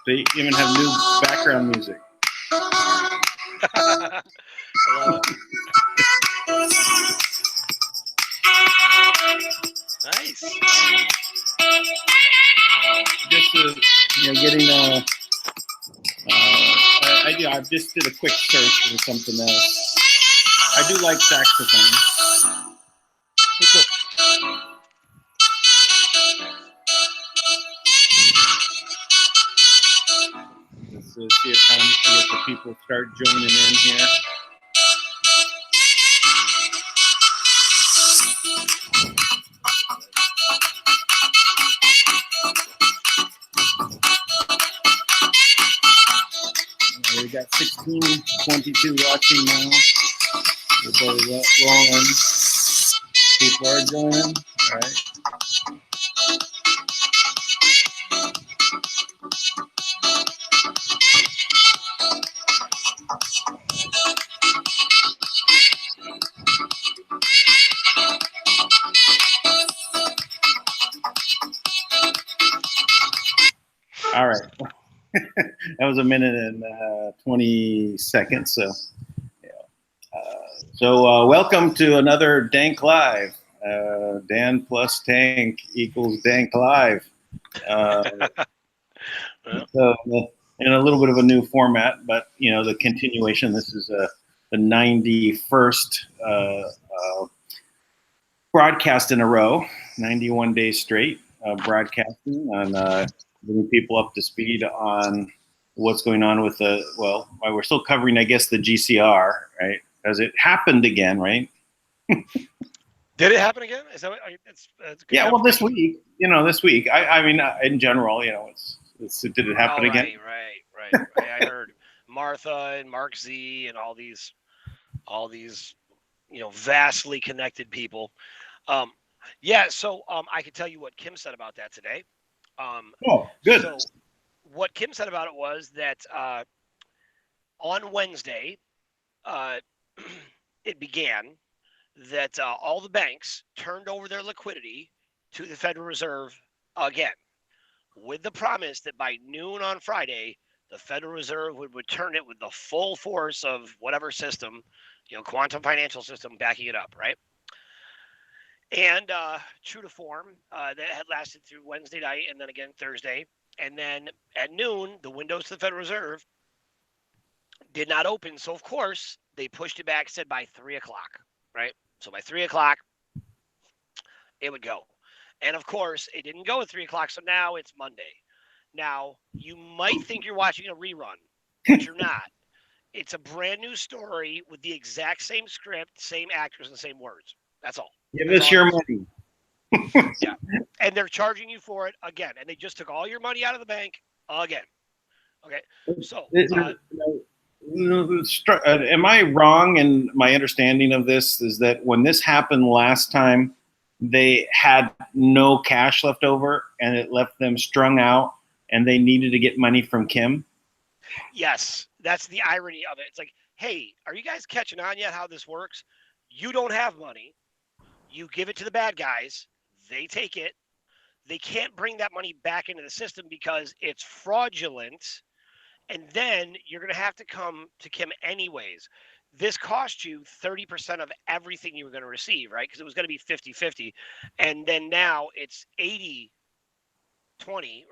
They even have new background music. I love it. Nice. Just getting I just did a quick search for something else. I do like saxophone. Me too. Let's see if time to get the people start joining in here. We got 1622 watching now. We'll go rolling. People are joining. All right. All right. That was a minute and 20 seconds. So, welcome to another DANK Live. Dan plus Tank equals DANK Live. So, in a little bit of a new format, but the continuation. This is the 91st broadcast in a row, 91 days straight broadcasting on. Bringing people up to speed on what's going on with we're still covering, I guess, the GCR, right? Because it happened again, right? Did it happen again? Is that what, it's yeah, well, this week, this week. I mean, in general, did it happen again? Right. I heard Martha and Mark Z and all these, vastly connected people. Yeah, so I can tell you what Kim said about that today. Good. So what Kim said about it was that on Wednesday, it began that all the banks turned over their liquidity to the Federal Reserve again, with the promise that by noon on Friday, the Federal Reserve would return it with the full force of whatever system, quantum financial system backing it up, right? And true to form, that had lasted through Wednesday night and then again Thursday. And then at noon, the windows to the Federal Reserve did not open. So, of course, they pushed it back, said by 3 o'clock, right? So by 3 o'clock, it would go. And, of course, it didn't go at 3 o'clock. So now it's Monday. Now, you might think you're watching a rerun, but you're not. It's a brand new story with the exact same script, same actors, and same words. That's all. Give us your money. Yeah. And they're charging you for it again. And they just took all your money out of the bank again. Okay. So, am I wrong in my understanding of this? Is that when this happened last time, they had no cash left over and it left them strung out and they needed to get money from Kim? Yes. That's the irony of it. It's like, hey, are you guys catching on yet how this works? You don't have money. You give it to the bad guys. They take it. They can't bring that money back into the system because it's fraudulent. And then you're going to have to come to Kim anyways. This cost you 30% of everything you were going to receive, right? Because it was going to be 50-50. And then now it's 80-20,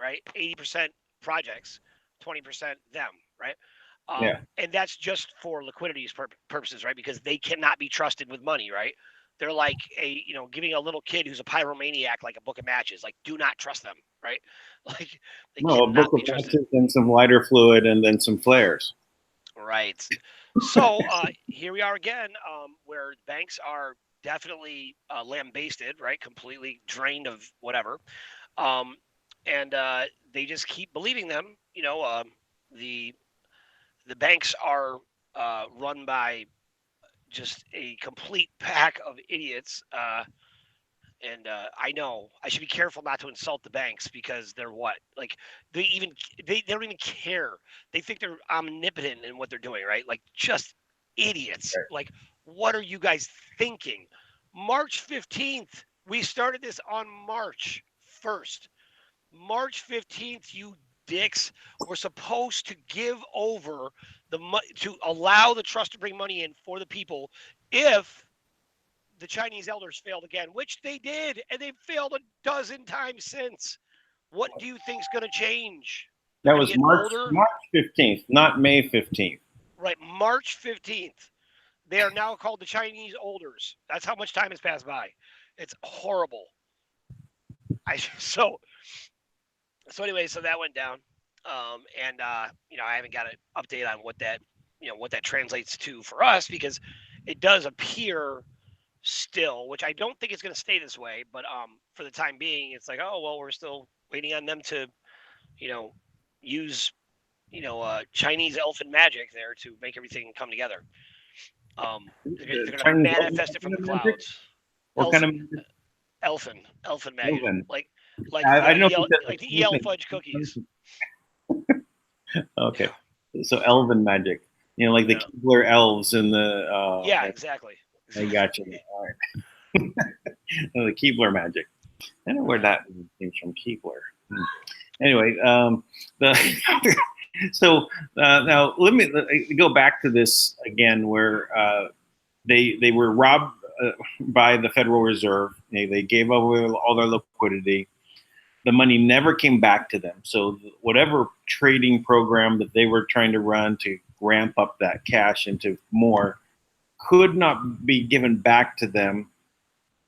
right? 80% projects, 20% them, right? And that's just for liquidity purposes, right? Because they cannot be trusted with money, right? They're like giving a little kid who's a pyromaniac like a book of matches. Like, do not trust them, right? Like, they cannot a book be of trusted. matches and some lighter fluid and then some flares. Right. So here we are again, where banks are definitely lambasted, right? Completely drained of whatever, and they just keep believing them. The banks are run by just a complete pack of idiots. And I know I should be careful not to insult the banks because they're what? Like they don't even care. They think they're omnipotent in what they're doing, right? Like just idiots. Right. Like, what are you guys thinking? March 15th. We started this on March. 1st. March 15th, you dicks, were supposed to give over the money to allow the trust to bring money in for the people if the Chinese elders failed again, which they did, and they've failed a dozen times since. What do you think's going to change? That They're was get older? March 15th, not May 15th. Right, March 15th. They are now called the Chinese elders. That's how much time has passed by. It's horrible. So anyway, so that went down, and I haven't got an update on what that translates to for us, because it does appear still, which I don't think it's going to stay this way, but for the time being, it's like, oh well, we're still waiting on them to use Chinese elfin magic there to make everything come together. They're going to manifest it from the clouds. What kind of elfin magic, elven? like I know the EL fudge cookies. Okay, so elven magic, like the Keebler elves in the. Yeah, exactly. I got you. All right. The Keebler magic. I don't know where that came from, Keebler. Anyway, so now let me go back to this again, where they were robbed by the Federal Reserve. They gave away all their liquidity. The money never came back to them. So whatever trading program that they were trying to run to ramp up that cash into more could not be given back to them.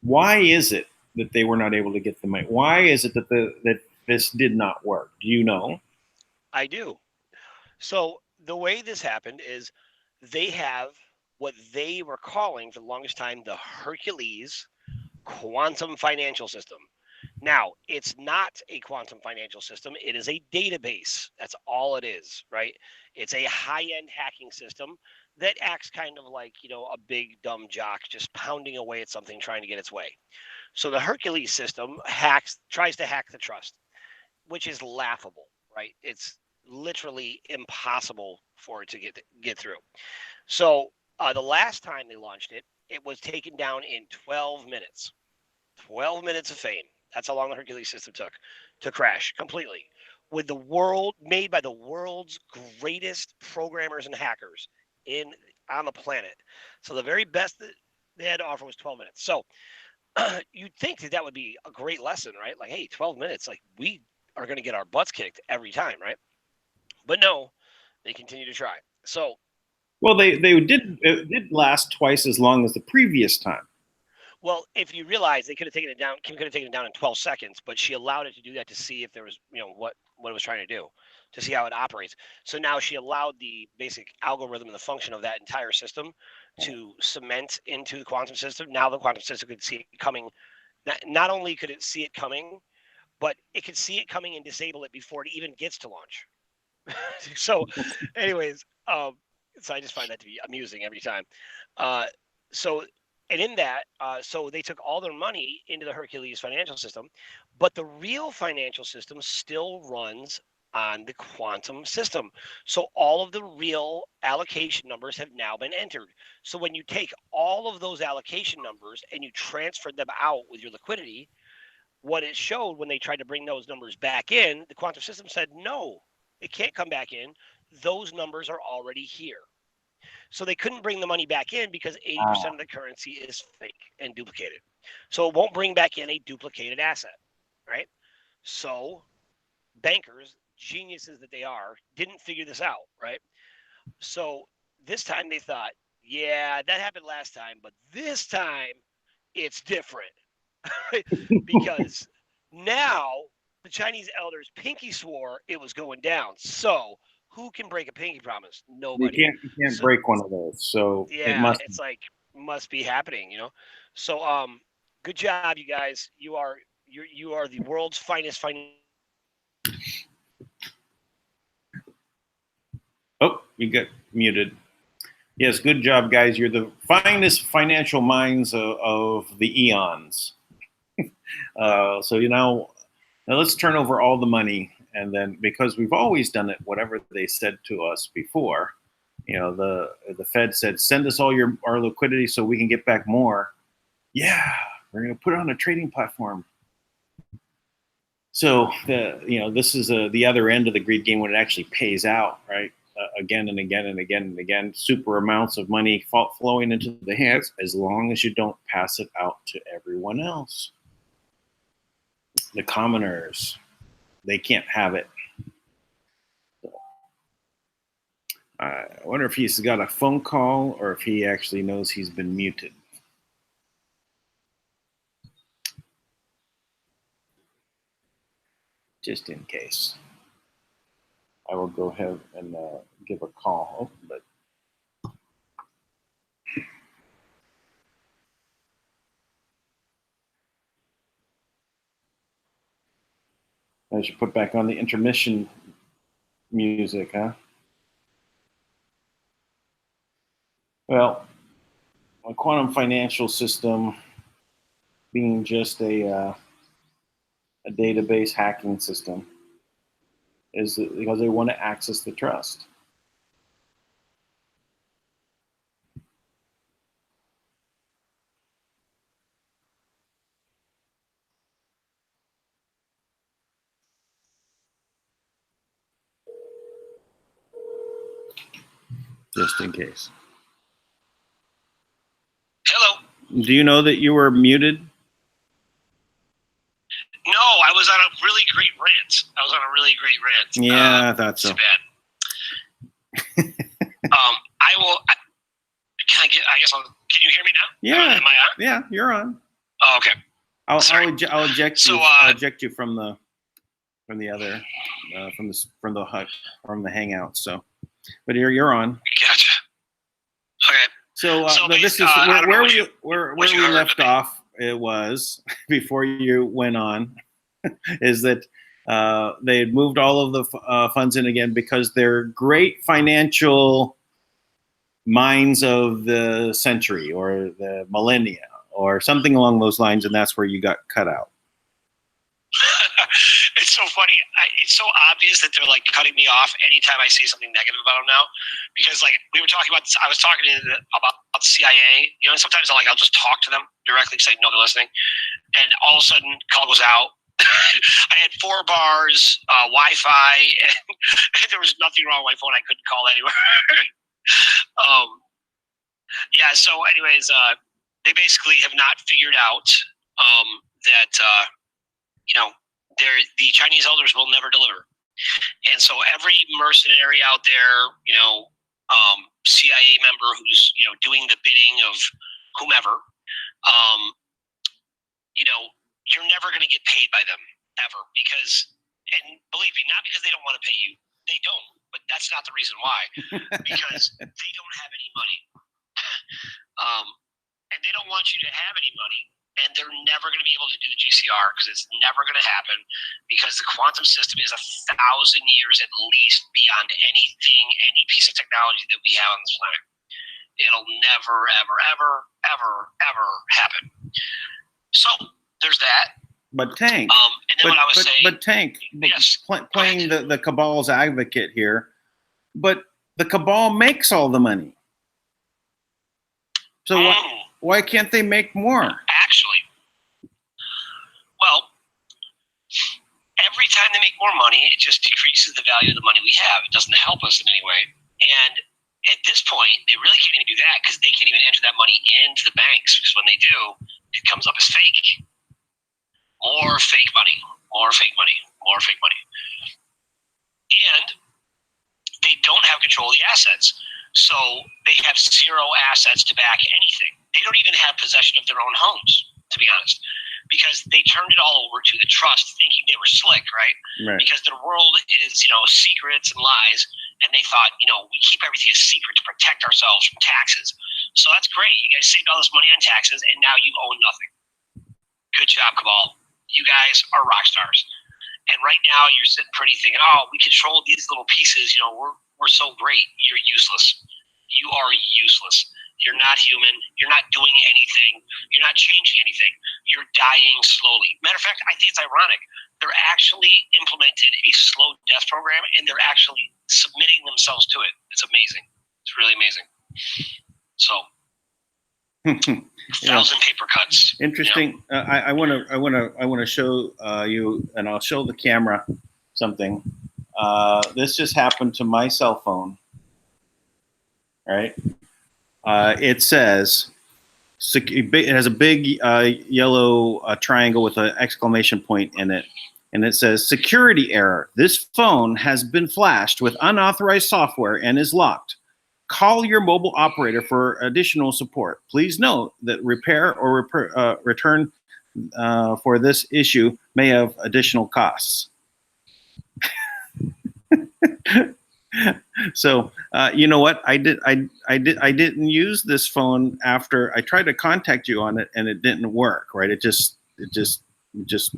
Why is it that they were not able to get the money? Why is it that this did not work? Do you know? I do. So the way this happened is they have what they were calling for the longest time the Hercules quantum financial system. Now, it's not a quantum financial system. It is a database. That's all it is, right? It's a high-end hacking system that acts kind of like, a big dumb jock just pounding away at something trying to get its way. So the Hercules system tries to hack the trust, which is laughable, right? It's literally impossible for it to get through. So the last time they launched it, it was taken down in 12 minutes. 12 minutes of fame. That's how long the Hercules system took to crash completely. With the world made by the world's greatest programmers and hackers on the planet. So the very best that they had to offer was 12 minutes. So you'd think that would be a great lesson, right? Like, hey, 12 minutes, like we are going to get our butts kicked every time, right? But no, they continue to try. So, well, it did last twice as long as the previous time. Well, if you realize they could have taken it down, Kim could have taken it down in 12 seconds, but she allowed it to do that to see if there was, what it was trying to do, to see how it operates. So now she allowed the basic algorithm and the function of that entire system to cement into the quantum system. Now the quantum system could see it coming. Not only could it see it coming, but it could see it coming and disable it before it even gets to launch. So, anyways, so I just find that to be amusing every time. And in that, so they took all their money into the Hercules financial system, but the real financial system still runs on the quantum system. So all of the real allocation numbers have now been entered. So when you take all of those allocation numbers and you transfer them out with your liquidity, what it showed when they tried to bring those numbers back in, the quantum system said, no, it can't come back in. Those numbers are already here. So they couldn't bring the money back in because 80% of the currency is fake and duplicated. So it won't bring back in a duplicated asset, right? So bankers, geniuses that they are, didn't figure this out, right? So this time they thought, yeah, that happened last time, but this time it's different. Because now the Chinese elders pinky swore it was going down. So who can break a pinky promise? Nobody. You can't break one of those. So yeah, must be happening, So good job, you guys. You are the world's finest Oh, you got muted. Yes, good job, guys. You're the finest financial minds of the eons. So now let's turn over all the money, and then because we've always done it, whatever they said to us before, the Fed said, send us all our liquidity so we can get back more. Yeah, we're going to put it on a trading platform. So this is the other end of the greed game when it actually pays out, right? Again and again and again and again, super amounts of money flowing into the hands, as long as you don't pass it out to everyone else. The commoners, they can't have it. I wonder if he's got a phone call or if he actually knows he's been muted. Just in case, I will go ahead and give a call, but I should put back on the intermission music, huh? Well, a quantum financial system being just a database hacking system is because they want to access the trust. Just in case. Hello. Do you know that you were muted? No, I was on a really great rant. Yeah, I thought so. Too bad. I will. Can I get? I guess I'll. Can you hear me now? Yeah. Am I on? Yeah, you're on. Oh, okay. I'll eject So, you. I'll eject you from the other from the hangout. So, but you're on. Gotcha. Okay. So, So this is where we left off. It was before you went on, is that they had moved all of the funds in again because they're great financial minds of the century or the millennia or something along those lines, and that's where you got cut out. It's so funny. It's so obvious that they're like cutting me off anytime I say something negative about them now, because like we were talking about, I was talking about the CIA. You know, and sometimes I'll just talk to them directly because I know they're listening, and all of a sudden call goes out. I had 4 bars, Wi-Fi, and there was nothing wrong with my phone. I couldn't call anywhere. Yeah. So, anyways, they basically have not figured out that the Chinese elders will never deliver, and so every mercenary out there, CIA member who's doing the bidding of whomever, you're never going to get paid by them ever, because, and believe me, not because they don't want to pay you, they don't, but that's not the reason why, because they don't have any money, and they don't want you to have any money. And they're never going to be able to do the GCR because it's never going to happen, because the quantum system is 1,000 years at least beyond anything, any piece of technology that we have on this planet. It'll never, ever, ever, ever, ever happen. So there's that. But Tank, and then what I was saying, but Tank, yes, playing the cabal's advocate here, but the cabal makes all the money. So why can't they make more? Actually, well, every time they make more money, it just decreases the value of the money we have. It doesn't help us in any way. And at this point, they really can't even do that, because they can't even enter that money into the banks, because when they do, it comes up as fake. More fake money, more fake money, more fake money. And they don't have control of the assets. So they have 0 assets to back anything. They don't even have possession of their own homes, to be honest, because they turned it all over to the trust, thinking they were slick, right? Because their world is, secrets and lies, and they thought, we keep everything a secret to protect ourselves from taxes. So that's great. You guys saved all this money on taxes, and now you own nothing. Good job, Cabal. You guys are rock stars. And right now you're sitting pretty thinking, oh, we control these little pieces. We're so great. You're useless. You are useless. You're not human. You're not doing anything. You're not changing anything. You're dying slowly. Matter of fact, I think it's ironic. They're actually implemented a slow death program, and they're actually submitting themselves to it. It's amazing. It's really amazing. So 1,000 paper cuts. Interesting. I want to show you, and I'll show the camera something. This just happened to my cell phone. All right. It says it has a big yellow triangle with an exclamation point in it, and it says security error. This phone has been flashed with unauthorized software and is locked. Call your mobile operator for additional support. Please note that repair or return for this issue may have additional costs. So you know what? I didn't use this phone after I tried to contact you on it, and it didn't work. Right? It just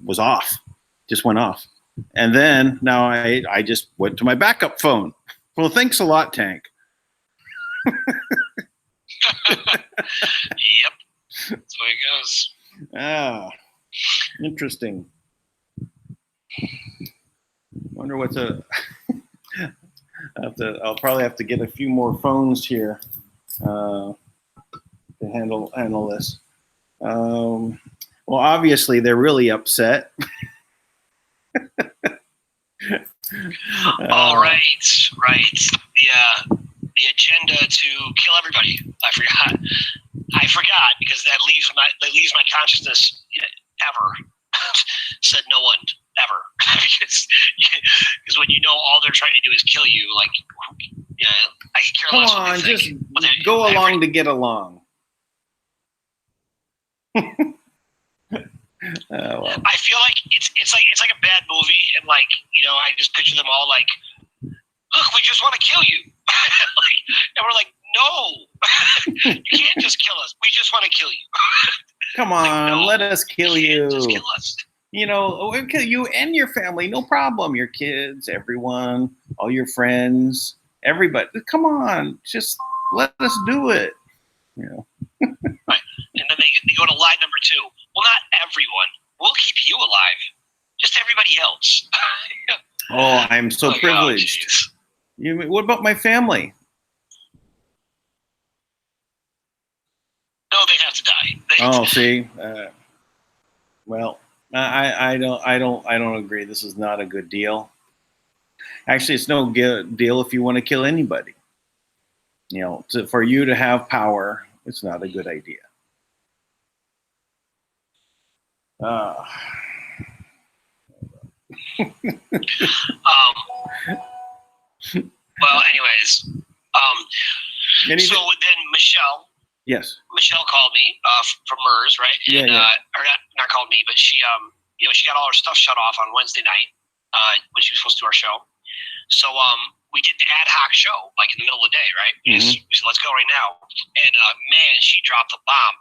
was off. Just went off. And then now I just went to my backup phone. Well, thanks a lot, Tank. Yep, that's the way it goes. Ah, interesting. Wonder what's a. I'll probably have to get a few more phones here to handle this. Well, obviously they're really upset. All right. The agenda to kill everybody. I forgot because that leaves my consciousness ever. Said no one ever. because when you know all they're trying to do is kill you, like, I care Come less on, what they just think. go along to get along. Well. I feel like it's like a bad movie, and like I just picture them all like, look, we just want to kill you, and we're like, no, you can't just kill us. We just want to kill you. Come on, like, no, let us kill you. Just kill us. We'll kill you and your family, no problem. Your kids, everyone, all your friends, everybody. Come on, just let us do it. Right. And then they go to lie number 2. Well, not everyone. We'll keep you alive. Just everybody else. Oh, I'm so privileged. What about my family? No, they have to die. See. Well, I don't agree. This is not a good deal. Actually, it's no good deal if you want to kill anybody. For you to have power, it's not a good idea. Well, anyways, so then Michelle. Yes. Michelle called me from MERS, right? And, or not called me, but she she got all her stuff shut off on Wednesday night when she was supposed to do our show. So we did the ad hoc show like in the middle of the day, right? We said, let's go right now. And man, she dropped the bomb,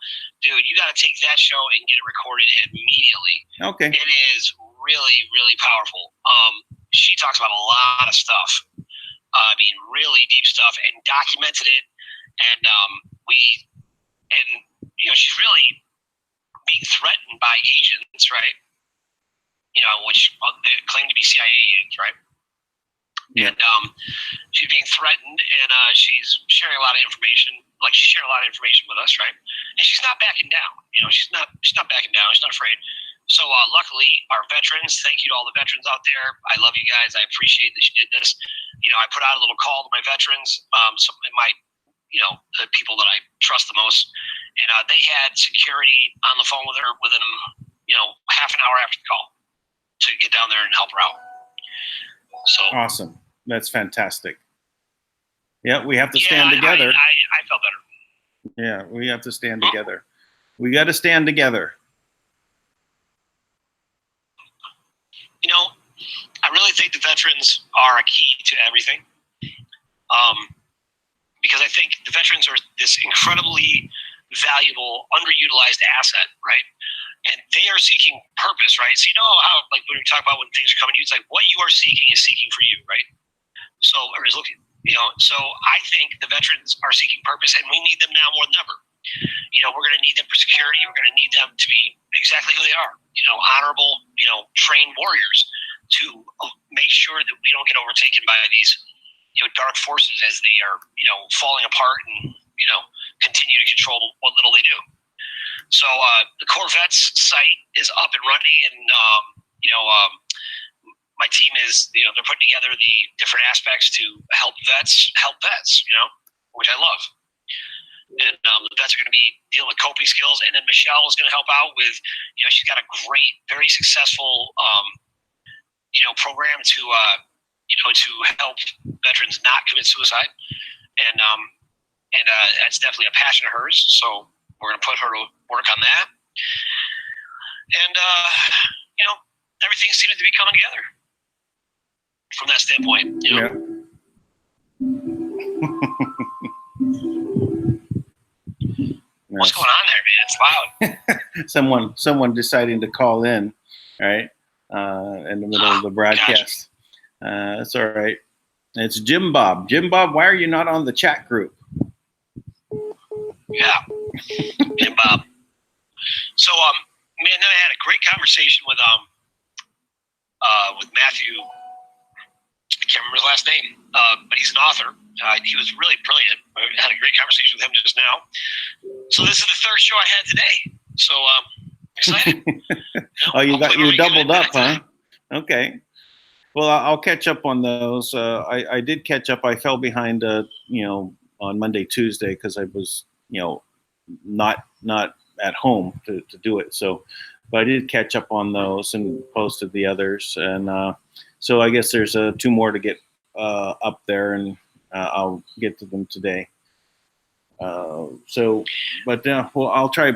dude. You got to take that show and get it recorded immediately. Okay. It is really, really powerful. She talks about a lot of stuff. Really deep stuff, and documented it. And she's really being threatened by agents, right? Which they claim to be CIA agents, right? Yeah. And she's being threatened, and she's sharing a lot of information. Like, she's sharing a lot of information with us, right? And she's not backing down. She's not backing down. She's not afraid. So luckily, our veterans. Thank you to all the veterans out there. I love you guys. I appreciate that you did this. I put out a little call to my veterans, the people that I trust the most, and they had security on the phone with her within half an hour after the call to get down there and help her out. So awesome. That's fantastic. Yeah, we have to stand together. I felt better. Yeah, we have to stand together. We got to stand together. I really think the veterans are a key to everything. Because I think the veterans are this incredibly valuable, underutilized asset, right? And they are seeking purpose, right? So how, like, when we talk about when things are coming to you, it's like what you are seeking is seeking for you, right? So everybody's looking, so I think the veterans are seeking purpose, and we need them now more than ever. We're going to need them for security. We're going to need them to be exactly who they are, honorable, trained warriors to make sure that we don't get overtaken by these, dark forces as they are, falling apart and, continue to control what little they do. So the Corvettes site is up and running, and my team is they're putting together the different aspects to help vets, which I love. And the vets are going to be dealing with coping skills, and then Michelle is going to help out with she's got a great, very successful program to to help veterans not commit suicide, and that's definitely a passion of hers. So we're going to put her to work on that, and everything seems to be coming together from that standpoint. Yeah. What's going on there, man? It's loud. someone deciding to call in, right? In the middle of the broadcast. That's all right. It's Jim Bob. Jim Bob, why are you not on the chat group? Yeah, Jim Bob. So, man, then I had a great conversation with Matthew. I can't remember his last name, but he's an author. He was really brilliant. I had a great conversation with him just now. So this is the third show I had today. So excited. Oh, you doubled up, huh? Okay. Well, I'll catch up on those. I did catch up. I fell behind, on Monday, Tuesday, because I was, not at home to do it. So, but I did catch up on those and posted the others. And so I guess there's 2 more to get up there, and I'll get to them today. I'll try.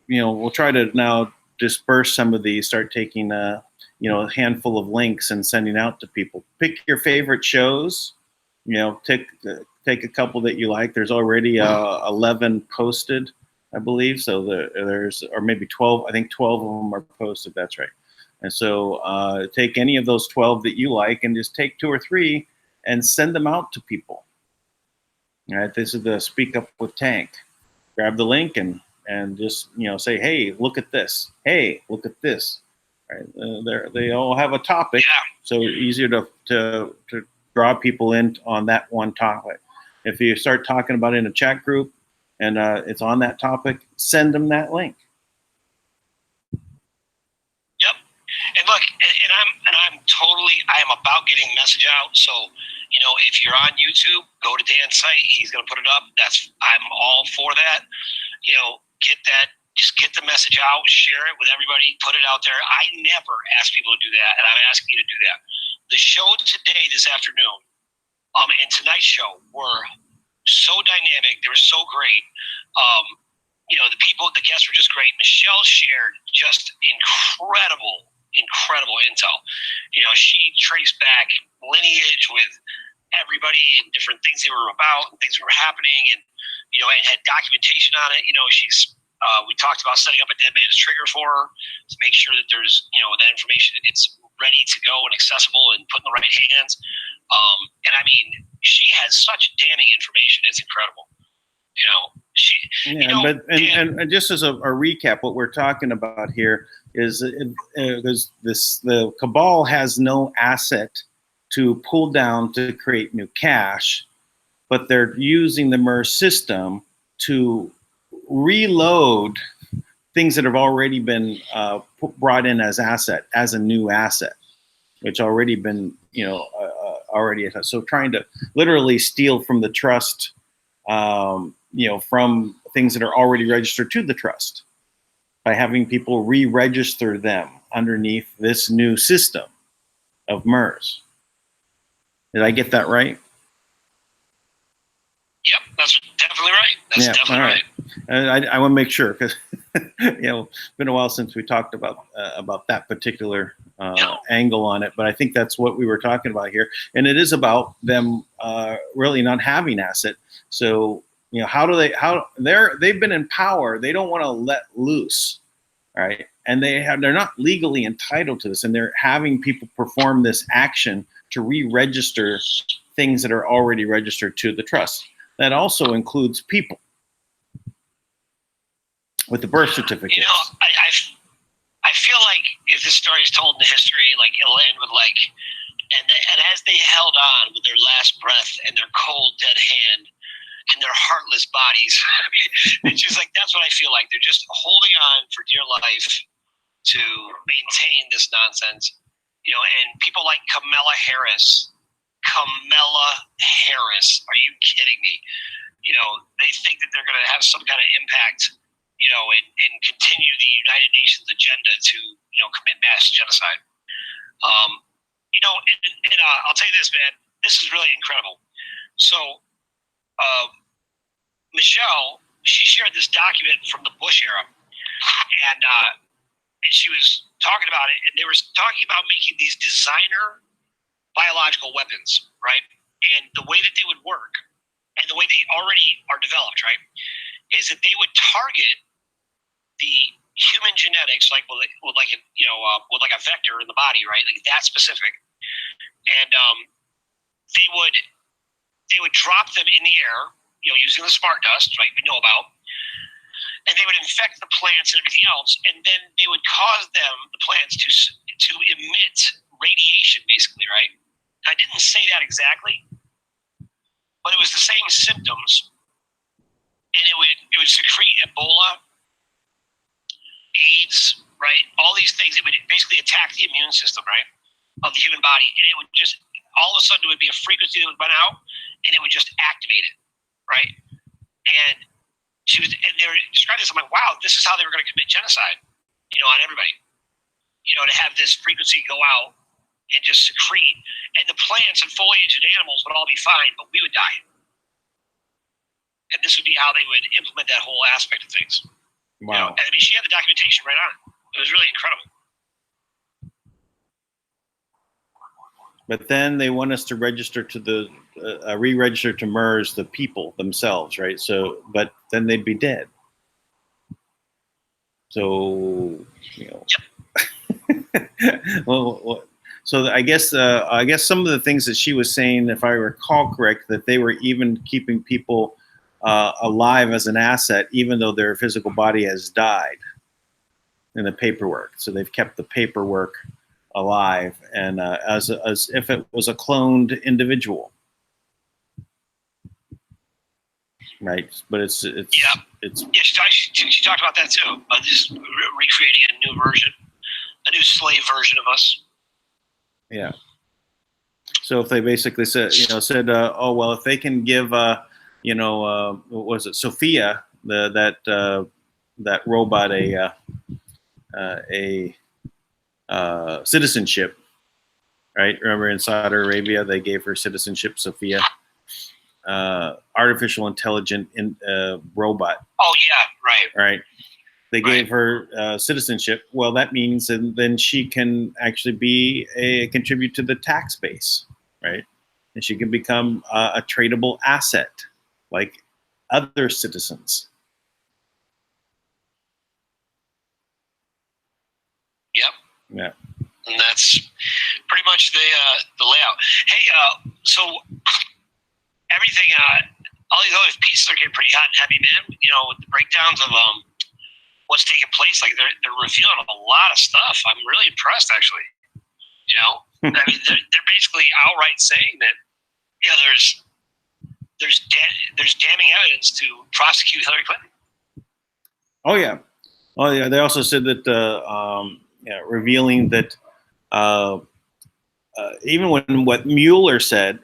We'll try to now disperse some of these. Start taking a handful of links and sending out to people. Pick your favorite shows. Take a couple that you like. There's already 11 posted, I believe. So there's or maybe 12. I think 12 of them are posted. That's right. And so take any of those 12 that you like, and just take 2 or 3 and send them out to people. All right, this is the Speak Up with Tank. Grab the link and just say, hey, look at this. Hey, look at this. All right, they all have a topic, so easier to draw people in on that one topic. If you start talking about it in a chat group and it's on that topic, send them that link. Yep. And look, I am about getting the message out. So, if you're on YouTube, go to Dan's site. He's going to put it up. I'm all for that. Just get the message out, share it with everybody, put it out there. I never ask people to do that, and I'm asking you to do that. The show today, this afternoon, and tonight's show were so dynamic. They were so great. The guests were just great. Michelle shared just incredible intel. She traced back lineage with everybody and different things they were about and things that were happening, and and had documentation on it. We talked about setting up a dead man's trigger for her to make sure that there's that information it's ready to go and accessible and put in the right hands. And I mean, she has such damning information. It's incredible. And just as a recap, what we're talking about here is the cabal has no asset to pull down to create new cash, but they're using the MERS system to reload things that have already been brought in as a new asset, which already been already. So trying to literally steal from the trust, from things that are already registered to the trust, by having people re-register them underneath this new system of MERS. Did I get that right? Yep, that's definitely right. That's definitely right. And I want to make sure, because it's been a while since we talked about that particular angle on it. But I think that's what we were talking about here, and it is about them really not having asset. So they've been in power. They don't want to let loose, right? And they're not legally entitled to this, and they're having people perform this action to re-register things that are already registered to the trust. That also includes people with the birth certificate. I feel like if this story is told in the history, like it'll end with and as they held on with their last breath and their cold dead hand, in their heartless bodies. I mean, it's just like, that's what I feel like. They're just holding on for dear life to maintain this nonsense. And people like Kamala Harris. Are you kidding me? They think that they're going to have some kind of impact, and continue the United Nations agenda to, commit mass genocide. I'll tell you this, man, this is really incredible. So, Michelle, she shared this document from the Bush era, and she was talking about it, and they were talking about making these designer biological weapons, right? And the way that they would work, and the way they already are developed, right, is that they would target the human genetics, like with a vector in the body, right, like that specific, and they would drop them in the air, using the smart dust, right, we know about, and they would infect the plants and everything else, and then they would cause the plants to emit radiation, basically, right? I didn't say that exactly, but it was the same symptoms, and it would secrete Ebola, AIDS, right? All these things. It would basically attack the immune system, right, of the human body, and it would just all of a sudden it would be a frequency that would run out, and it would just activate it, right? And they were describing this. I'm like, wow, this is how they were going to commit genocide, on everybody, to have this frequency go out and just secrete, and the plants and foliage and animals would all be fine, but we would die. And this would be how they would implement that whole aspect of things. Wow. And I mean, she had the documentation right on it. It was really incredible. But then they want us to register to re-register to MERS the people themselves, right? So, but then they'd be dead. So, Yep. well, so I guess some of the things that she was saying, if I recall correct, that they were even keeping people alive as an asset, even though their physical body has died in the paperwork. So they've kept the paperwork alive, and as if it was a cloned individual, right? But it's yeah. She talked about that too. Just recreating a new version, a new slave version of us. Yeah. So if they basically said, oh well, if they can give, what was it, Sophia, that robot a citizenship, right? Remember in Saudi Arabia they gave her citizenship, Sophia, artificial intelligent robot. Oh yeah, right. They gave her citizenship. Well, that means then she can actually contribute to the tax base, right? And she can become a tradable asset like other citizens. Yep. Yeah. And that's pretty much the layout. Hey, so everything, all these other pieces are getting pretty hot and heavy, man. With the breakdowns of what's taking place, like they're revealing a lot of stuff. I'm really impressed, actually. I mean, they're basically outright saying that there's damning evidence to prosecute Hillary Clinton. Oh yeah. They also said that revealing that even when what Mueller said,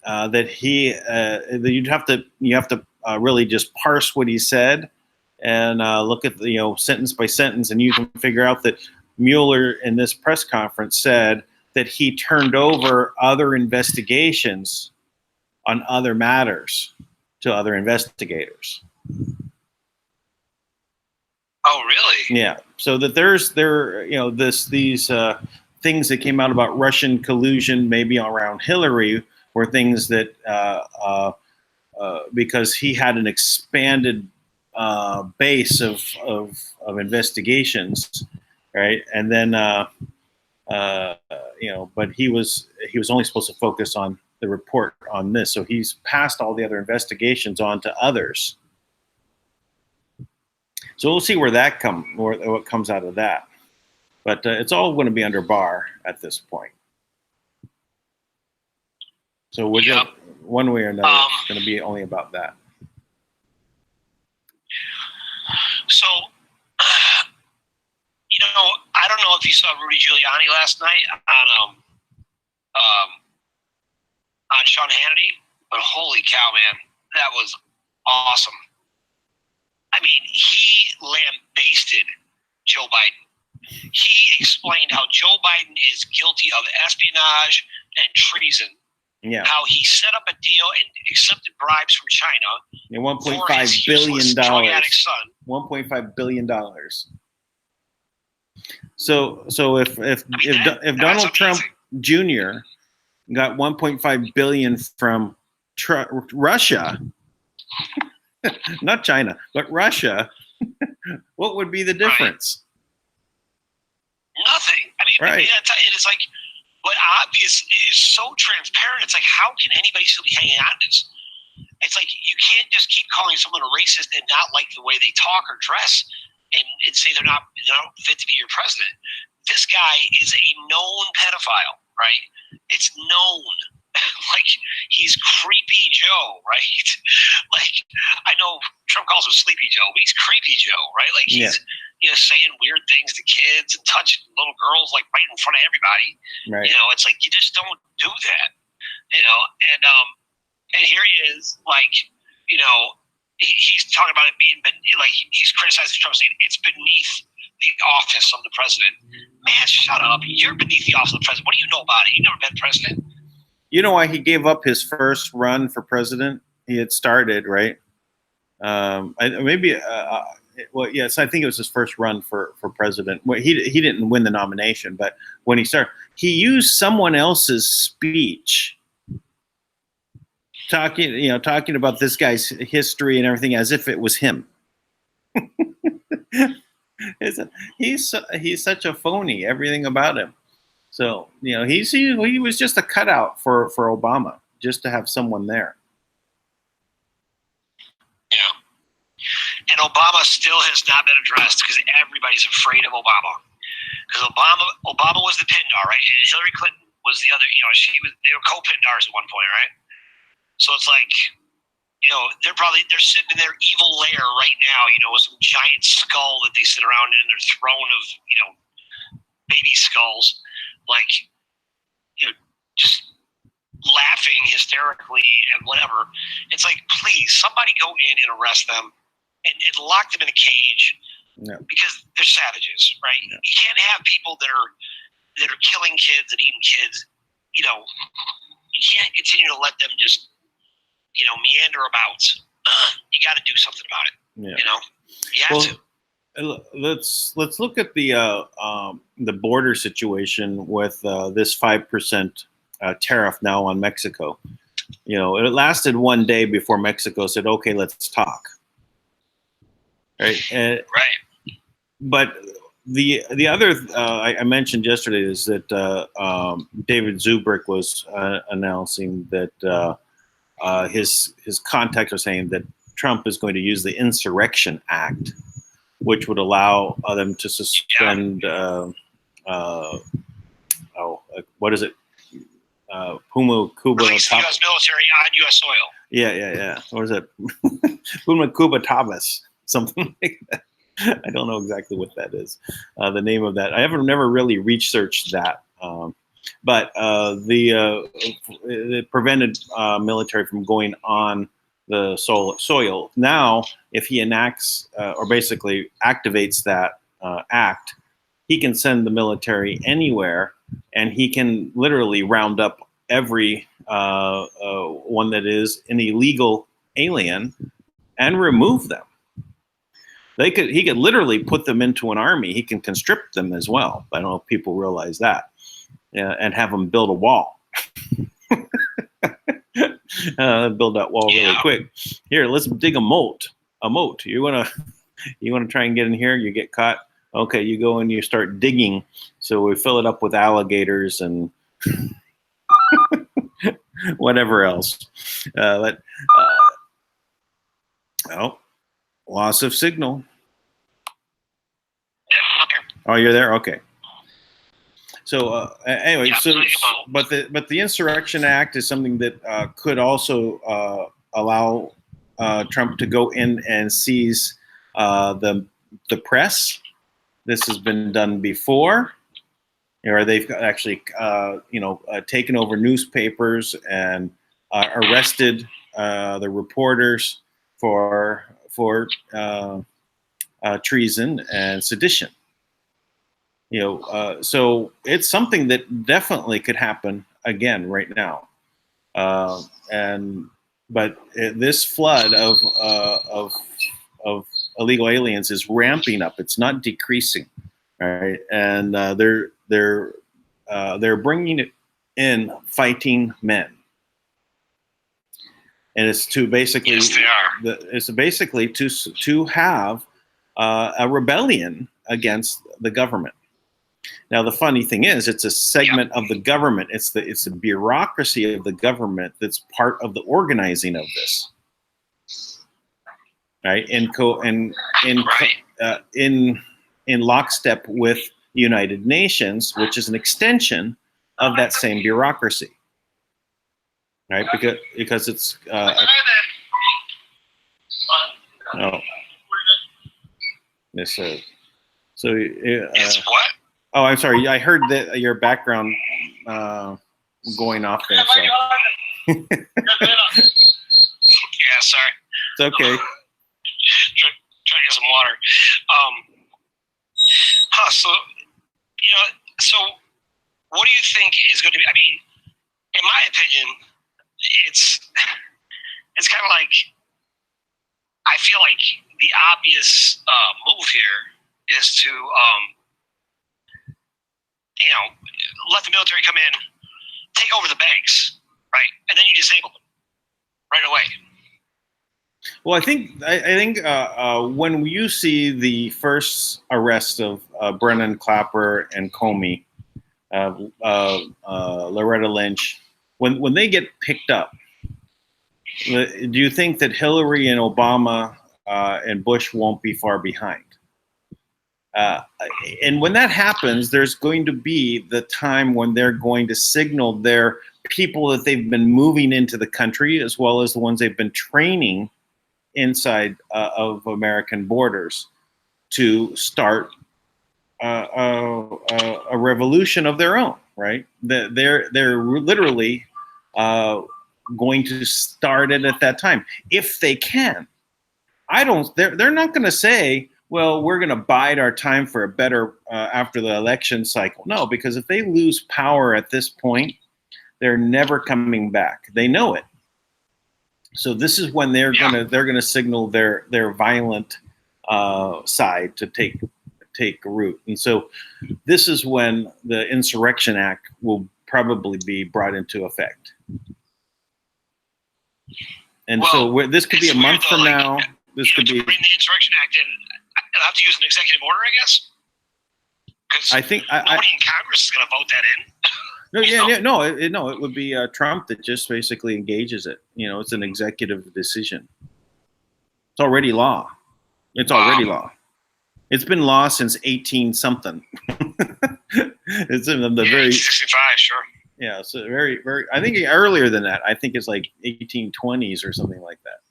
that that you have to really just parse what he said and look at sentence by sentence, and you can figure out that Mueller in this press conference said that he turned over other investigations on other matters to other investigators. Oh, really? Yeah. So that these things that came out about Russian collusion, maybe around Hillary, were things that because he had an expanded base of investigations, right? And then but he was only supposed to focus on the report on this, so he's passed all the other investigations on to others. So we'll see where what comes out of that. But it's all going to be under bar at this point. So one way or another, it's going to be only about that. So, I don't know if you saw Rudy Giuliani last night on Sean Hannity, but holy cow, man, that was awesome. I mean, he lambasted Joe Biden. He explained how Joe Biden is guilty of espionage and treason. Yeah. How he set up a deal and accepted bribes from China. Yeah, $1.5 billion. Drug addict son. $1.5 billion. So if Donald Trump Jr. got 1.5 billion from Russia, not China, but Russia, what would be the difference? Right. Nothing. I mean, right. It's like, but obvious, it is so transparent. It's like, how can anybody still be hanging on to this? It's like, you can't just keep calling someone a racist and not like the way they talk or dress and say they're not fit to be your president. This guy is a known pedophile, right? It's known. Like, he's creepy Joe, right? Like, I know Trump calls him Sleepy Joe, but he's creepy Joe, right? Like, he's saying weird things to kids and touching little girls like right in front of everybody. Right. It's like, you just don't do that. And here he is, like, he's talking about it being like, he's criticizing Trump, saying it's beneath the office of the president. Man, shut up! You're beneath the office of the president. What do you know about it? You've never been president. You know why he gave up his first run for president? He had started, right? Well, yes, I think it was his first run for president. Well, he didn't win the nomination, but when he started, he used someone else's speech, talking about this guy's history and everything as if it was him. He's such a phony. Everything about him. So, he was just a cutout for Obama, just to have someone there. Yeah. And Obama still has not been addressed because everybody's afraid of Obama. Because Obama was the Pindar, right? And Hillary Clinton was the other, they were co-Pindars at one point, right? So it's like, they're sitting in their evil lair right now, with some giant skull that they sit around in their throne of, baby skulls. Like, just laughing hysterically and whatever. It's like, please, somebody go in and arrest them and lock them in a cage because they're savages, right? Yeah. You can't have people that are killing kids and eating kids. You can't continue to let them just, meander about. You got to do something about it. Yeah. You have to. Let's look at the border situation with this 5% tariff now on Mexico. It lasted one day before Mexico said, "Okay, let's talk." Right. Right. But the other I mentioned yesterday is that David Zubrick was announcing that his contacts are saying that Trump is going to use the Insurrection Act, which would allow them to suspend, what is it? Puma Cuba. Release the U.S. military on U.S. soil. Yeah. What is it? Puma Cuba Tabas, something like that. I don't know exactly what that is, the name of that. I haven't never really researched that. But it prevented military from going on the soil. Now, if he enacts or basically activates that act, he can send the military anywhere, and he can literally round up every one that is an illegal alien and remove them. He could literally put them into an army. He can conscript them as well. I don't know if people realize that, and have them build a wall. Build that wall really quick. Here, let's dig a moat. You wanna try and get in here? You get caught. Okay, you go and you start digging. So we fill it up with alligators and whatever else. Loss of signal. Oh, you're there? Okay. So anyway, but the Insurrection Act is something that could also allow Trump to go in and seize the the press. This has been done before, or they've actually, taken over newspapers and arrested the reporters for treason and sedition. So it's something that definitely could happen again right now. But this flood of illegal aliens is ramping up. It's not decreasing, right? And they're bringing it in, fighting men, and it's to basically, yes, they are. It's basically to have a rebellion against the government. Now, the funny thing is, it's a segment of the government. It's the bureaucracy of the government that's part of the organizing of this, right? In lockstep with the United Nations, which is an extension of that same bureaucracy, right? Because it's It's what? Oh, I'm sorry. I heard that your background going off there. So. Yeah, sorry. It's okay. Try to get some water. So what do you think is going to be? I mean, in my opinion, it's kind of like, I feel like the obvious move here is to let the military come in, take over the banks, right, and then you disable them right away. Well, I think when you see the first arrest of Brennan Clapper and Comey, Loretta Lynch, when they get picked up, do you think that Hillary and Obama and Bush won't be far behind? And when that happens, there's going to be the time when they're going to signal their people that they've been moving into the country, as well as the ones they've been training inside of American borders, to start a revolution of their own. Right? They're literally going to start it at that time if they can. They're not going to say, well, we're going to bide our time for a better after the election cycle. No, because if they lose power at this point, they're never coming back. They know it. So this is when they're gonna signal their violent side to take root. And so this is when the Insurrection Act will probably be brought into effect. And this could be a month from now. This could be. To bring the Insurrection Act in, I'll have to use an executive order, I guess. Because nobody in Congress is going to vote that in. It would be Trump that just basically engages it. It's an executive decision. It's already law. It's already law. It's been law since 18 something. It's in the very 65, sure. Yeah, so very, very. I think earlier than that. I think it's like 1820s or something like that.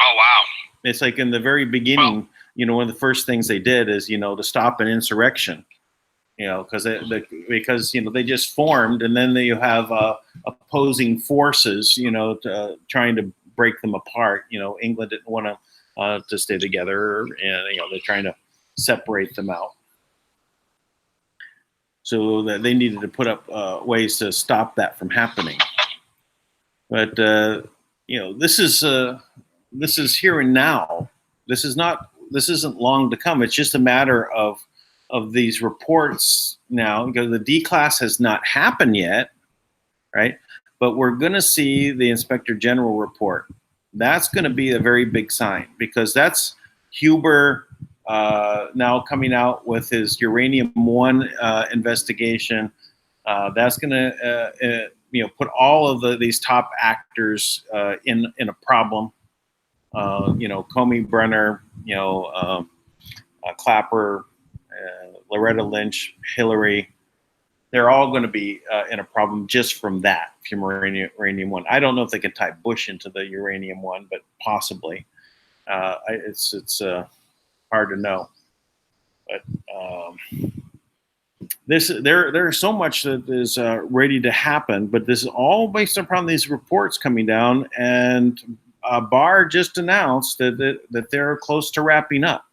Oh wow! It's like in the very beginning. One of the first things they did is to stop an insurrection. Because they just formed, and then you have opposing forces, trying to break them apart. England didn't want to stay together, and they're trying to separate them out. So that they needed to put up ways to stop that from happening. But this is here and now. This isn't long to come. It's just a matter of these reports now, because the D-class has not happened yet, right? But we're going to see the Inspector General report. That's going to be a very big sign, because that's Huber now coming out with his Uranium One investigation. That's going to put all of these top actors in a problem. Comey, Brenner, Clapper, Loretta Lynch, Hillary, they're all going to be in a problem just from that, from Uranium One. I don't know if they can tie Bush into the Uranium One, but possibly. It's hard to know. But there's so much that is ready to happen, but this is all based upon these reports coming down. And Barr just announced that they're close to wrapping up.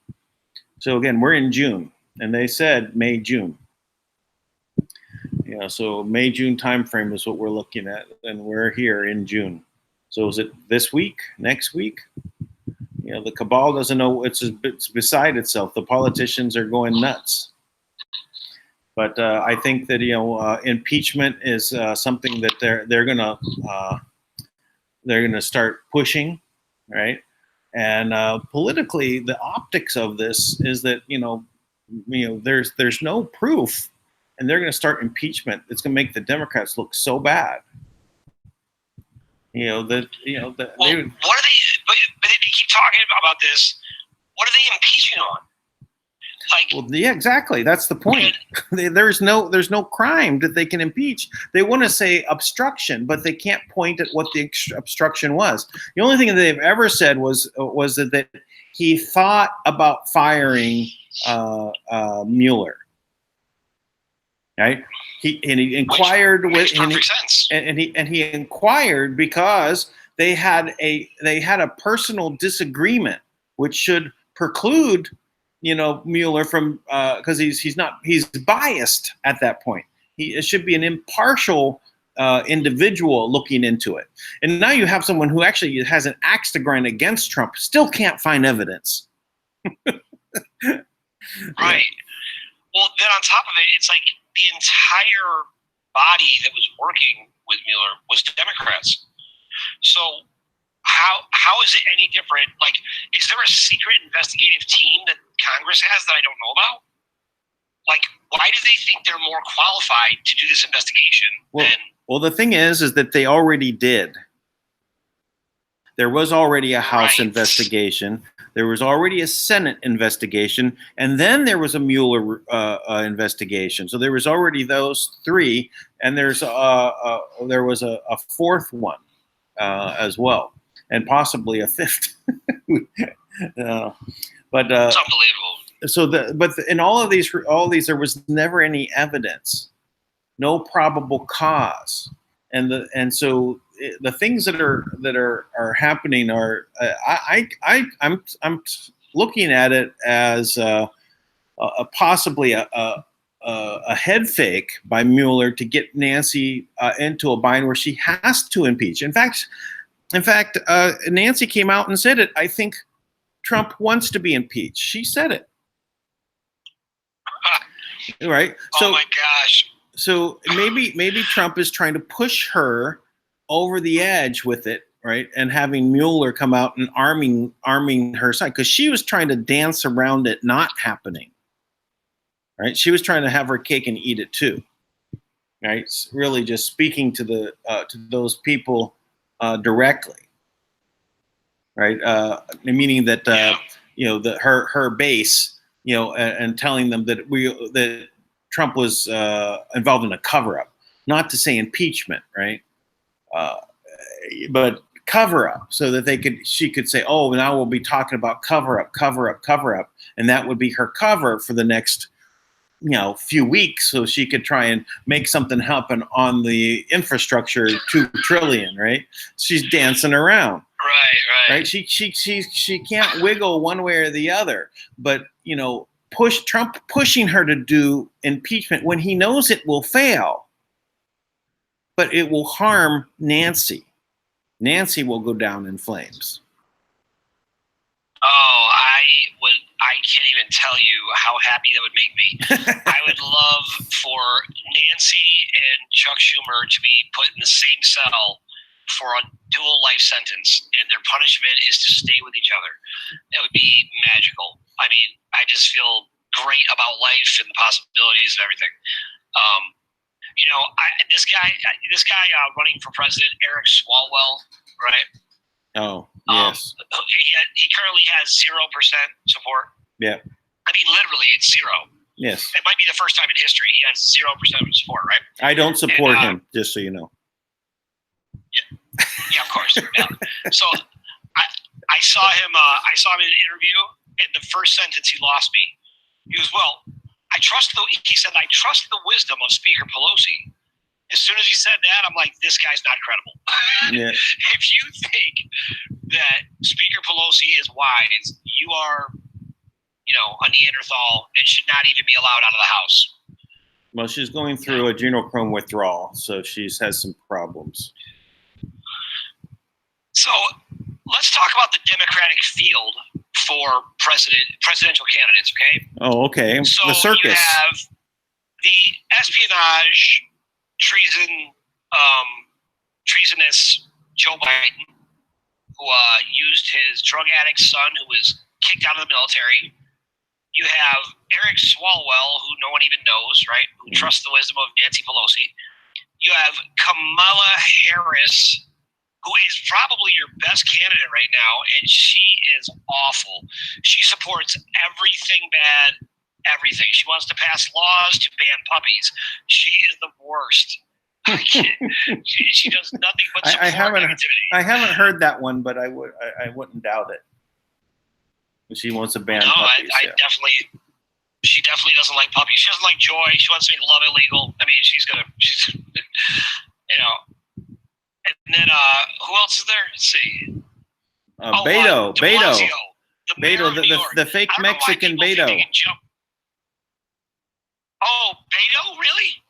So again, we're in June, and they said May, June. So May, June timeframe is what we're looking at, and we're here in June. So is it this week, next week? The cabal doesn't know. It's beside itself. The politicians are going nuts. But I think that impeachment is something that they're gonna start pushing, right? And politically, the optics of this is that there's no proof, and they're going to start impeachment. It's going to make the Democrats look so bad. What are they? But if you keep talking about this, what are they impeaching on? Yeah, exactly. That's the point. There's no crime that they can impeach. They want to say obstruction, but they can't point at what the obstruction was. The only thing that they've ever said was that he thought about firing Mueller. Right? He inquired makes perfect sense. And he inquired because they had a personal disagreement, which should preclude Mueller from because he's biased at that point. It should be an impartial individual looking into it. And now you have someone who actually has an axe to grind against Trump, still can't find evidence. Right. Well, then on top of it, it's like the entire body that was working with Mueller was Democrats. So how is it any different? Like, is there a secret investigative team that Congress has that I don't know about? Like, why do they think they're more qualified to do this investigation? Well, the thing is that they already did. There was already a House investigation. There was already a Senate investigation, and then there was a Mueller investigation. So there was already those three, and there was a fourth one as well, and possibly a fifth. But it's unbelievable. But in all of these, there was never any evidence, no probable cause, and so the things that are happening are I'm looking at it as possibly a head fake by Mueller to get Nancy into a bind where she has to impeach. In fact, Nancy came out and said it. I think Trump wants to be impeached. She said it. Right. Oh my gosh. So maybe Trump is trying to push her over the edge with it, right? And having Mueller come out and arming her side, because she was trying to dance around it not happening. Right? She was trying to have her cake and eat it too. Right? It's really just speaking to those people directly. Right? Meaning that her base, and telling them that Trump was involved in a cover-up, not to say impeachment, right? But cover-up, so that she could say, "Oh, now we'll be talking about cover-up," and that would be her cover for the next, few weeks, so she could try and make something happen on the infrastructure, $2 trillion, right? She's dancing around. Right. She can't wiggle one way or the other, but Trump pushing her to do impeachment when he knows it will fail, but it will harm Nancy. Nancy will go down in flames. Oh, I can't even tell you how happy that would make me. I would love for Nancy and Chuck Schumer to be put in the same cell for a dual life sentence, and their punishment is to stay with each other. That would be magical. I mean, I just feel great about life and the possibilities of everything. This guy running for president, Eric Swalwell, right? Oh, yes. He currently has 0% support. Yeah. I mean, literally, it's zero. Yes. It might be the first time in history he has 0% support, right? I don't support him, just so you know. Yeah, of course. Yeah. So I saw him in an interview, And the first sentence, he lost me. He goes, well, he said, I trust the wisdom of Speaker Pelosi. As soon as he said that, I'm like, this guy's not credible. Yeah. If you think that Speaker Pelosi is wise, you are, a Neanderthal and should not even be allowed out of the House. Well, she's going through adrenochrome withdrawal, so she has some problems. So let's talk about the Democratic field for presidential candidates, okay? Oh, okay. So The circus. you have the espionage, treasonous Joe Biden, who used his drug addict son who was kicked out of the military. You have Eric Swalwell, who no one even knows, right? Who trusts the wisdom of Nancy Pelosi. You have Kamala Harris, who is probably your best candidate right now, and she is awful. She supports everything bad, everything. She wants to pass laws to ban puppies. She is the worst. She does nothing but support negativity. I haven't heard that one, but I wouldn't doubt it. She wants to ban puppies. She definitely doesn't like puppies. She doesn't like joy. She wants to make love illegal. I mean, she's And then who else is there? Let's see. Beto. De Blasio, the mayor of New York. The fake Mexican Beto. Oh, Beto, really?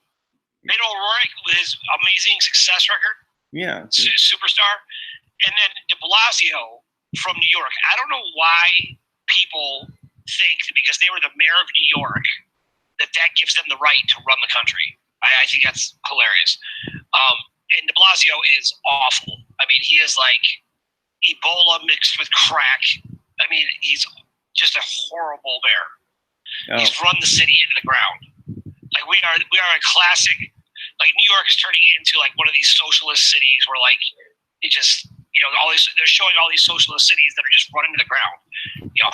Beto O'Rourke with his amazing success record. Yeah. Superstar. And then de Blasio from New York. I don't know why people think that because they were the mayor of New York that gives them the right to run the country. I think that's hilarious. And de Blasio is awful. I mean, he is like Ebola mixed with crack. I mean, he's just a horrible mayor. Oh. He's run the city into the ground. Like we are a classic. Like New York is turning into like one of these socialist cities where like it just they're showing all these socialist cities that are just running to the ground.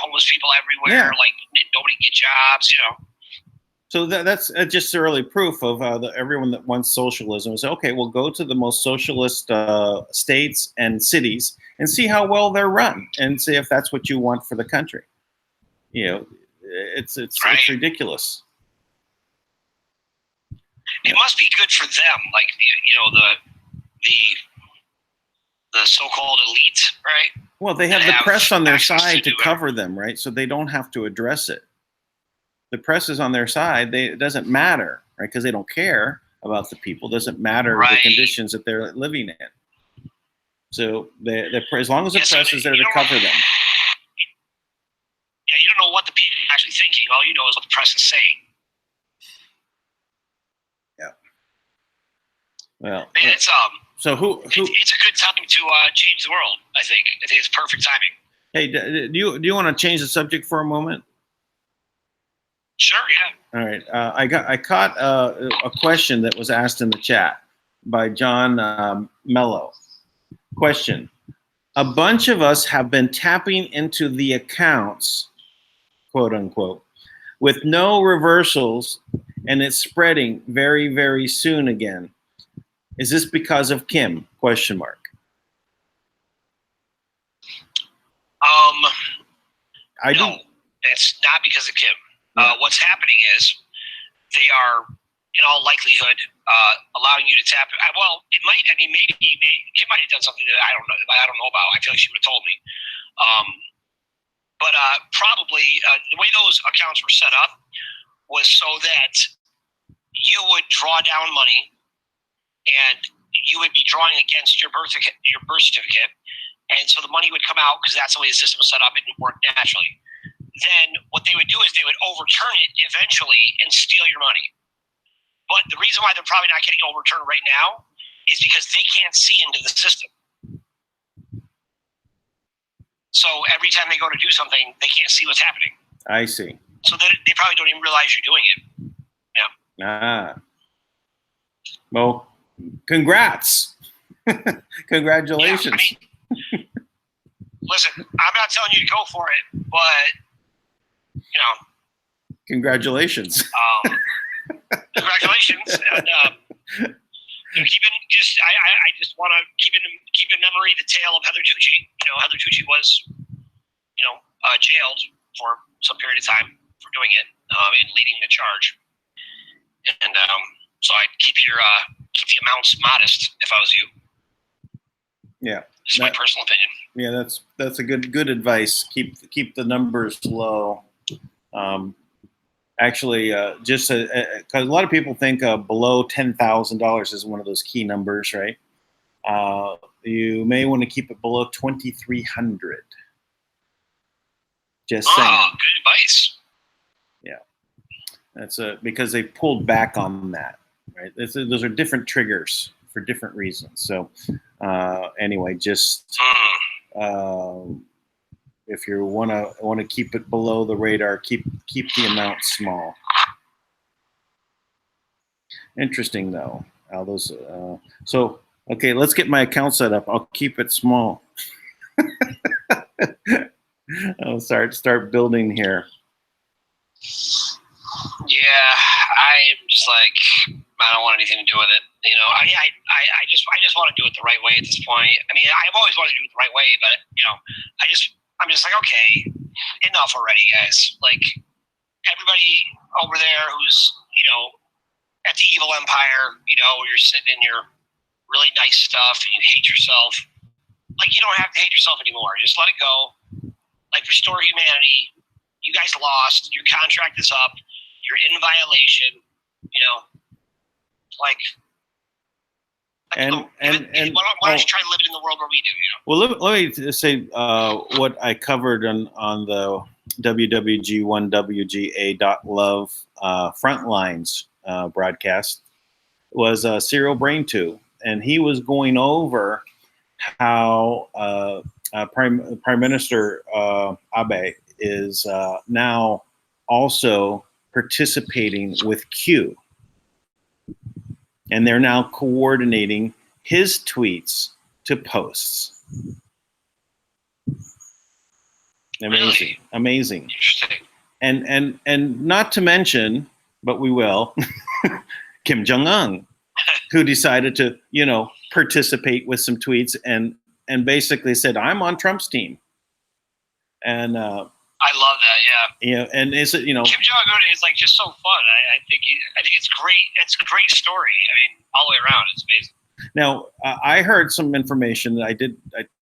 Homeless people everywhere. Yeah. Like nobody can get jobs. So that's just early proof of everyone that wants socialism is okay. We'll go to the most socialist states and cities and see how well they're run, and see if that's what you want for the country. It's ridiculous. It must be good for them, like the so-called elite, right? Well, they have the press on their side to cover them, right? So they don't have to address it. The press is on their side. It doesn't matter, right? Because they don't care about the people. It doesn't matter the conditions that they're living in. So as long as the press is there to cover them. Yeah, you don't know what the people are actually thinking. All you know is what the press is saying. Yeah. Well, and it's so it's a good time to change the world. I think it's perfect timing. Hey, do you want to change the subject for a moment? Sure. Yeah. All right. I caught a question that was asked in the chat by John Mello. Question: a bunch of us have been tapping into the accounts, quote unquote, with no reversals, and it's spreading very, very soon again. Is this because of Kim? Question mark. No, it's not because of Kim. What's happening is they are, in all likelihood, allowing you to tap. Well, it might. I mean, maybe Kim might have done something that I don't know about. I feel like she would have told me. But probably the way those accounts were set up was so that you would draw down money, and you would be drawing against your birth certificate, and so the money would come out because that's the way the system was set up. It worked naturally. Then what they would do is they would overturn it eventually and steal your money. But the reason why they're probably not getting overturned right now is because they can't see into the system. So every time they go to do something, they can't see what's happening. I see. So they probably don't even realize you're doing it. Yeah. Well, congrats. Congratulations. Yeah, listen, I'm not telling you to go for it, but congratulations. Congratulations, and I just want to keep in memory the tale of Heather Tucci. Heather Tucci was, jailed for some period of time for doing it and leading the charge. And so I'd keep the amounts modest if I was you. Yeah, Just my personal opinion. Yeah, that's a good advice. Keep the numbers low. Actually, just because a lot of people think below $10,000 is one of those key numbers, right? You may want to keep it below 2,300. Just saying. Oh, good advice. Yeah, that's because they pulled back on that, right? Those are different triggers for different reasons. So anyway, just if you want to keep it below the radar, keep the amount small. Interesting though, how those. So okay, let's get my account set up. I'll keep it small. I'll start building here. Yeah, I'm just like, I don't want anything to do with it. You know, I just want to do it the right way at this point. I mean, I've always wanted to do it the right way, but you know, I'm just like, okay, enough already, guys. Like everybody over there who's, you know, at the evil empire, you know, where you're sitting in your really nice stuff and you hate yourself. Like, you don't have to hate yourself anymore. Just let it go. Like, restore humanity. You guys lost. Your contract is up. You're in violation. You know, like, why don't you try to live it in the world where we do? You know. Well, let me just say what I covered on the WWG1WGA.love Frontlines broadcast was Cyril Brain2, and he was going over how Prime Minister Abe is now also participating with Q, and they're now coordinating his tweets to posts. Amazing, really? Amazing. Interesting. And not to mention, but we will, Kim Jong-un, who decided to, you know, participate with some tweets and basically said, I'm on Trump's team. And I love that, yeah. You know, and is it, you know, Kim Jong-un is like just so fun. I think it's great. It's a great story. I mean, all the way around, it's amazing. Now, I heard some information that I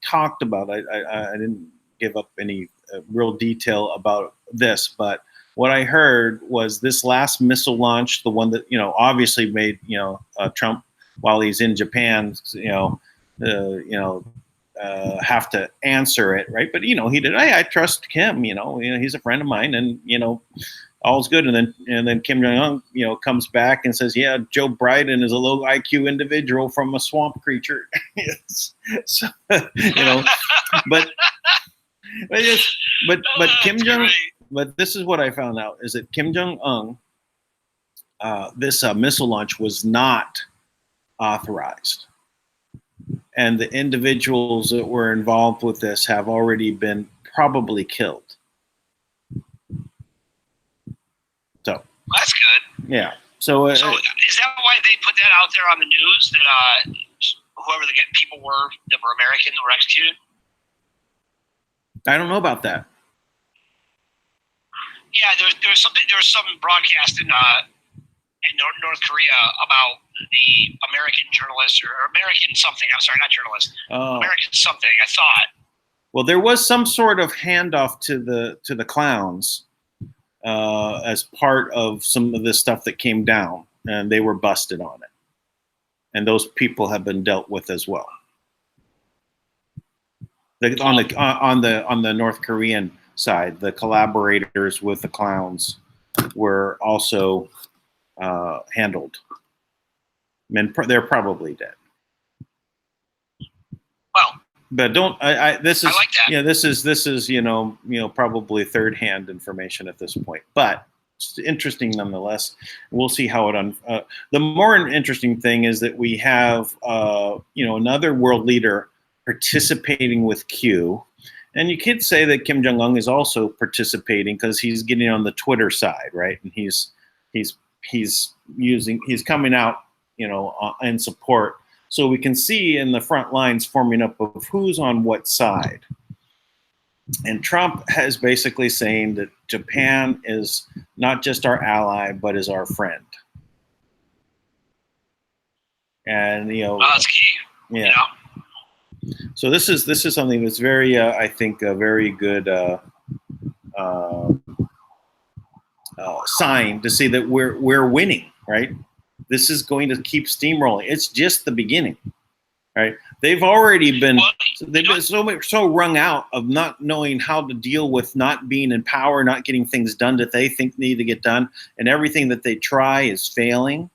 talked about. I didn't give up any real detail about this, but what I heard was this last missile launch, the one that, you know, obviously made, you know, Trump, while he's in Japan, have to answer it, right? But, you know, he did. I trust Kim. You know, he's a friend of mine, and, you know, all's good. And then Kim Jong-un, you know, comes back and says, "Yeah, Joe Biden is a low IQ individual from a swamp creature." So, you know, but Kim Jong. But this is what I found out: is that Kim Jong-un, this missile launch was not authorized, and the individuals that were involved with this have already been probably killed. So that's good. Yeah. So is that why they put that out there on the news that whoever the people were that were American that were executed? I don't know about that. Yeah, there was some broadcast in North Korea about the American journalist or American something. I'm sorry, not journalist. American something. I thought. Well, there was some sort of handoff to the clowns as part of some of this stuff that came down, and they were busted on it. And those people have been dealt with as well. On the North Korean side, the collaborators with the clowns were also handled. They're probably dead. Well, but don't. This is. I like that. Yeah, this is you know probably third-hand information at this point, but it's interesting nonetheless. We'll see how it the more interesting thing is that we have another world leader participating with Q. And you could say that Kim Jong-un is also participating because he's getting on the Twitter side, right? And he's coming out, you know, in support. So we can see in the front lines forming up of who's on what side. And Trump is basically saying that Japan is not just our ally, but is our friend. And That's key. yeah. So this is something that's very, I think, a very good sign to see that we're winning. Right. This is going to keep steamrolling. It's just the beginning. Right. They've already been so wrung out of not knowing how to deal with not being in power, not getting things done that they think need to get done, and everything that they try is failing.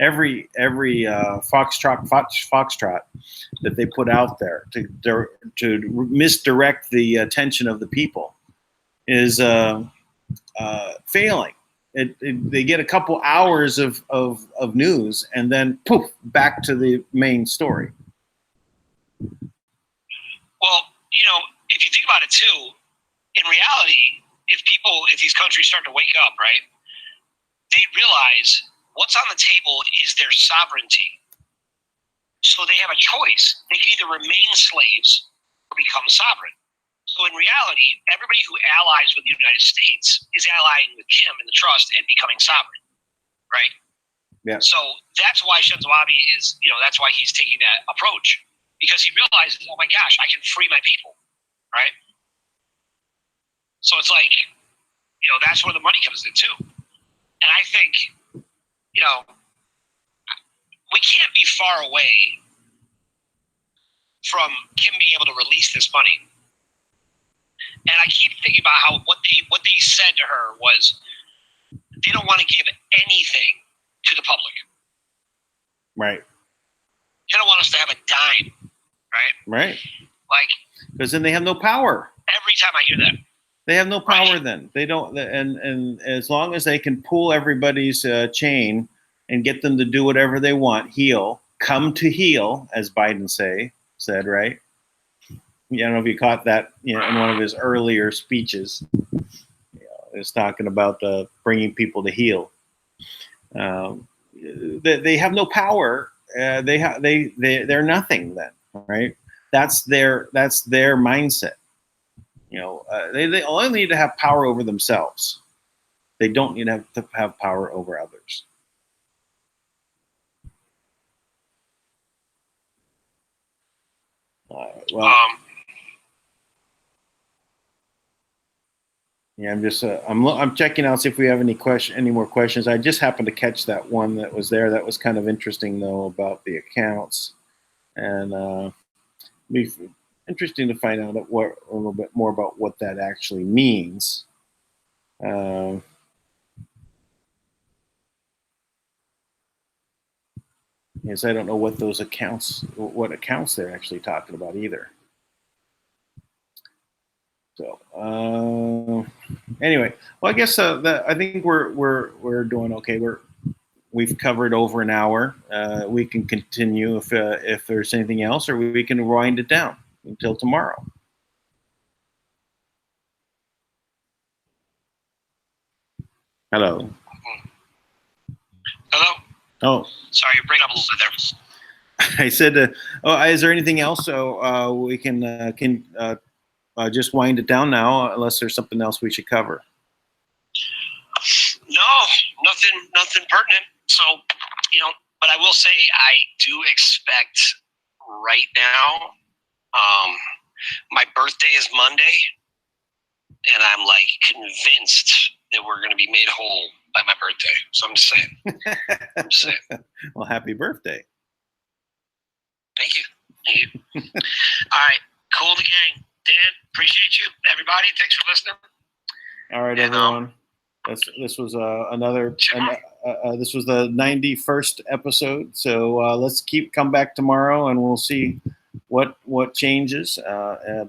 Every foxtrot that they put out there to misdirect the attention of the people is failing. They get a couple hours of news and then poof, back to the main story. Well, if you think about it too, in reality, if these countries start to wake up, right, they realize what's on the table is their sovereignty. So they have a choice. They can either remain slaves or become sovereign. So in reality, everybody who allies with the United States is allying with Kim in the trust and becoming sovereign, right? Yeah. So that's why Shinzo Abe is, that's why he's taking that approach. Because he realizes, oh my gosh, I can free my people, right? So it's like, that's where the money comes in too. And I think, we can't be far away from Kim being able to release this money. And I keep thinking about how what they said to her was they don't want to give anything to the public. Right. They don't want us to have a dime. Right. Like, because then they have no power. Every time I hear that, they have no power. Then they don't. And as long as they can pull everybody's chain and get them to do whatever they want, come to heel, as Biden said, right? I don't know if you caught that, in one of his earlier speeches. He was talking about bringing people to heel. They have no power. They're nothing then. Right, that's their mindset. They only need to have power over themselves. They don't need to have power over others. Yeah, I'm just I'm checking out, see if we have any more questions. I just happened to catch that one that was there. That was kind of interesting though, about the accounts. And it'd be interesting to find out a little bit more about what that actually means. Yes, I don't know what accounts they're actually talking about either. So anyway, well, I guess I think we're doing okay. We've covered over an hour. We can continue if there's anything else, or we can wind it down until tomorrow. Hello. Hello. Oh. Sorry, you break up a little bit there. I said, is there anything else? So we can just wind it down now, unless there's something else we should cover. No, nothing pertinent. So, but I will say I do expect right now, my birthday is Monday, and I'm like convinced that we're going to be made whole by my birthday. So I'm just saying. Well, happy birthday. Thank you. All right. Cool the gang. Dan, appreciate you. Everybody, thanks for listening. All right, everyone. This was this was the 91st episode. So let's come back tomorrow, and we'll see what changes.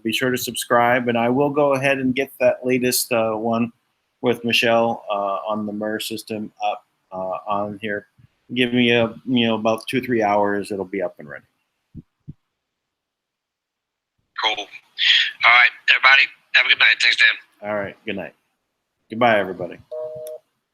Be sure to subscribe, and I will go ahead and get that latest one with Michelle on the MER system up on here. Give me about 2-3 hours. It'll be up and ready. Cool. All right, everybody. Have a good night. Thanks, Dan. All right. Good night. Goodbye, everybody.